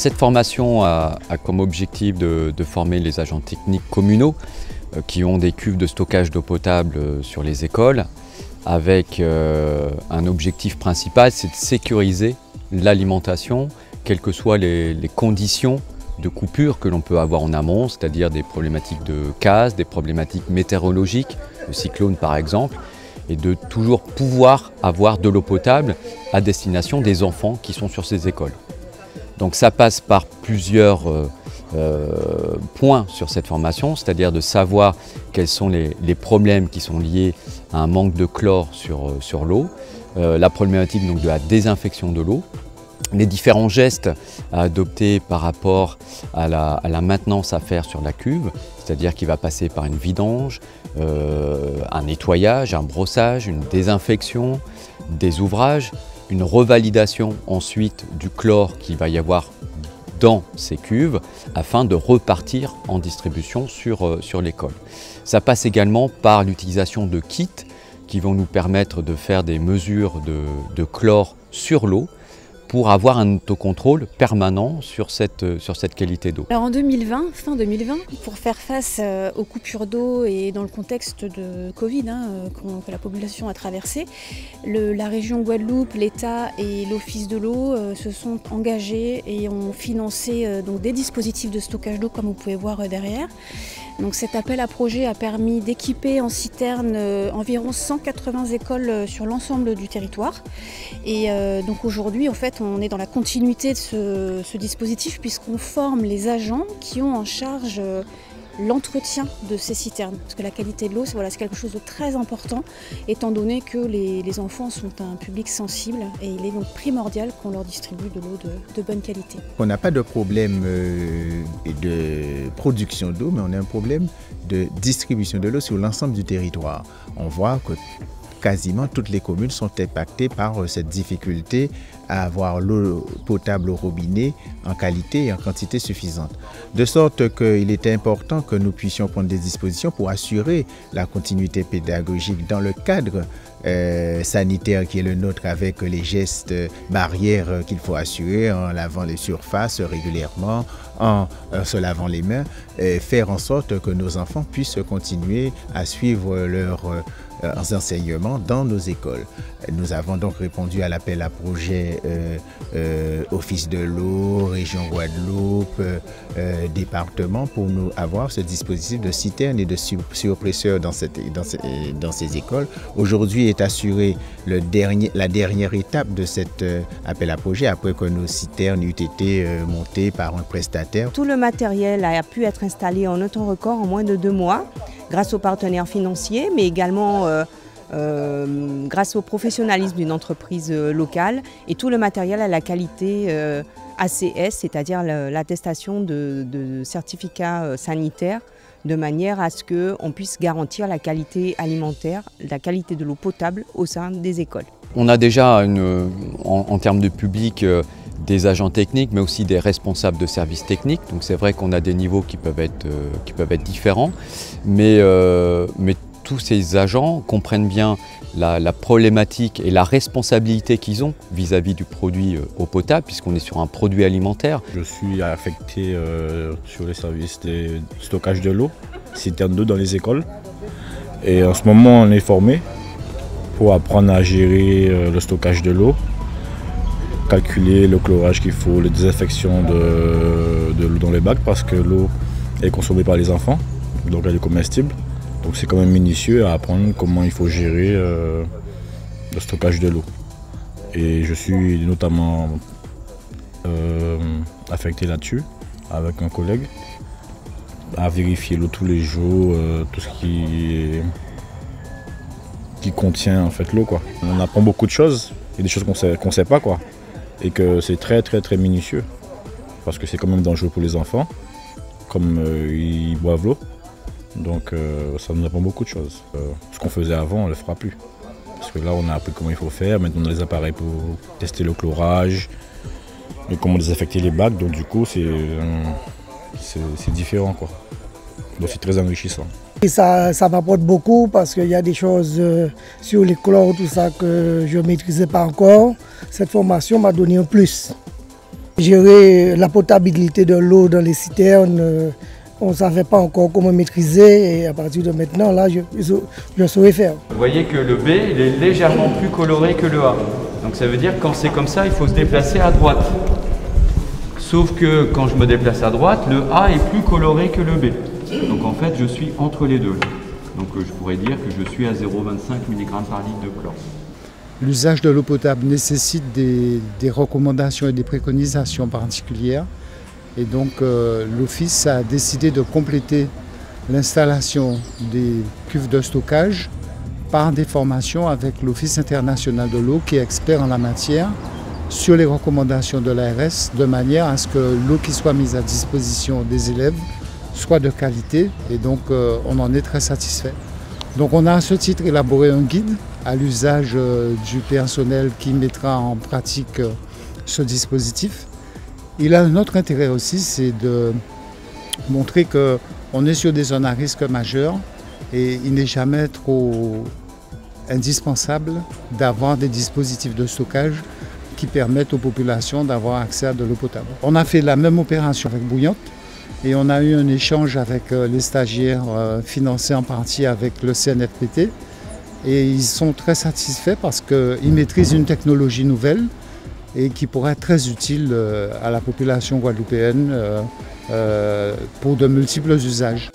Cette formation a comme objectif de former les agents techniques communaux qui ont des cuves de stockage d'eau potable sur les écoles, avec un objectif principal, c'est de sécuriser l'alimentation, quelles que soient les conditions de coupure que l'on peut avoir en amont, c'est-à-dire des problématiques de casse, des problématiques météorologiques, le cyclone par exemple, et de toujours pouvoir avoir de l'eau potable à destination des enfants qui sont sur ces écoles. Donc ça passe par plusieurs points sur cette formation, c'est-à-dire de savoir quels sont les problèmes qui sont liés à un manque de chlore sur l'eau, la problématique donc de la désinfection de l'eau, les différents gestes à adopter par rapport à la maintenance à faire sur la cuve, c'est-à-dire qu'il va passer par une vidange, un nettoyage, un brossage, une désinfection, des ouvrages, une revalidation ensuite du chlore qu'il va y avoir dans ces cuves afin de repartir en distribution sur l'école. Ça passe également par l'utilisation de kits qui vont nous permettre de faire des mesures de chlore sur l'eau pour avoir un autocontrôle permanent sur cette qualité d'eau. Alors en 2020, fin 2020, pour faire face aux coupures d'eau et dans le contexte de Covid que la population a traversé, la région Guadeloupe, l'État et l'Office de l'eau se sont engagés et ont financé donc des dispositifs de stockage d'eau comme vous pouvez voir derrière. Donc cet appel à projet a permis d'équiper en citerne environ 180 écoles sur l'ensemble du territoire. Et donc aujourd'hui, en fait, on est dans la continuité de ce dispositif puisqu'on forme les agents qui ont en charge l'entretien de ces citernes. Parce que la qualité de l'eau, c'est quelque chose de très important, étant donné que les enfants sont un public sensible et il est donc primordial qu'on leur distribue de l'eau de bonne qualité. On n'a pas de problème de production d'eau, mais on a un problème de distribution de l'eau sur l'ensemble du territoire. On voit que quasiment toutes les communes sont impactées par cette difficulté à avoir l'eau potable au robinet en qualité et en quantité suffisante. De sorte qu'il est important que nous puissions prendre des dispositions pour assurer la continuité pédagogique dans le cadre sanitaire qui est le nôtre, avec les gestes barrières qu'il faut assurer en lavant les surfaces régulièrement, en se lavant les mains, faire en sorte que nos enfants puissent continuer à suivre leurs enseignements dans nos écoles. Nous avons donc répondu à l'appel à projet Office de l'eau, Région Guadeloupe, département, pour nous avoir ce dispositif de citerne et de surpresseur dans ces écoles. Aujourd'hui est assurée la dernière étape de cet appel à projet après que nos citernes eut été montées par un prestataire. Tout le matériel a pu être installé en un temps record en moins de 2 mois grâce aux partenaires financiers, mais également grâce au professionnalisme d'une entreprise locale, et tout le matériel à la qualité ACS, c'est-à-dire l'attestation de certificat sanitaire, de manière à ce qu'on puisse garantir la qualité alimentaire, la qualité de l'eau potable au sein des écoles. On a déjà, en termes de public, des agents techniques, mais aussi des responsables de services techniques. Donc c'est vrai qu'on a des niveaux qui peuvent être différents, mais tous ces agents comprennent bien la problématique et la responsabilité qu'ils ont vis-à-vis du produit eau potable, puisqu'on est sur un produit alimentaire. Je suis affecté sur les services de stockage de l'eau, citernes d'eau dans les écoles. Et en ce moment, on est formé pour apprendre à gérer le stockage de l'eau, calculer le chlorage qu'il faut, la désinfection de l'eau dans les bacs, parce que l'eau est consommée par les enfants, donc elle est comestible. Donc c'est quand même minutieux à apprendre comment il faut gérer le stockage de l'eau. Et je suis notamment affecté là-dessus avec un collègue à vérifier l'eau tous les jours, tout ce qui contient en fait l'eau, quoi. On apprend beaucoup de choses, il y a des choses qu'on sait pas, quoi. Et que c'est très minutieux, parce que c'est quand même dangereux pour les enfants, comme ils boivent l'eau. Donc ça nous apprend beaucoup de choses. Ce qu'on faisait avant, on ne le fera plus. Parce que là, on a appris comment il faut faire. Maintenant, on a des appareils pour tester le chlorage et comment désinfecter les bacs. Donc du coup, c'est différent, quoi. Donc c'est très enrichissant. Et ça m'apporte beaucoup parce qu'il y a des choses sur les chlores, tout ça, que je ne maîtrisais pas encore. Cette formation m'a donné un plus. Gérer la potabilité de l'eau dans les citernes, on ne savait pas encore comment maîtriser et à partir de maintenant, là, je saurais faire. Vous voyez que le B, il est légèrement plus coloré que le A. Donc ça veut dire que quand c'est comme ça, il faut se déplacer à droite. Sauf que quand je me déplace à droite, le A est plus coloré que le B. Donc en fait, je suis entre les deux. Donc je pourrais dire que je suis à 0,25 mg par litre de chlore. L'usage de l'eau potable nécessite des recommandations et des préconisations particulières. Et donc l'Office a décidé de compléter l'installation des cuves de stockage par des formations avec l'Office international de l'eau qui est expert en la matière sur les recommandations de l'ARS de manière à ce que l'eau qui soit mise à disposition des élèves soit de qualité et donc on en est très satisfait. Donc on a à ce titre élaboré un guide à l'usage du personnel qui mettra en pratique ce dispositif. Il a un autre intérêt aussi, c'est de montrer qu'on est sur des zones à risque majeur et il n'est jamais trop indispensable d'avoir des dispositifs de stockage qui permettent aux populations d'avoir accès à de l'eau potable. On a fait la même opération avec Bouillante et on a eu un échange avec les stagiaires financés en partie avec le CNFPT et ils sont très satisfaits parce qu'ils maîtrisent une technologie nouvelle et qui pourrait être très utile à la population guadeloupéenne pour de multiples usages.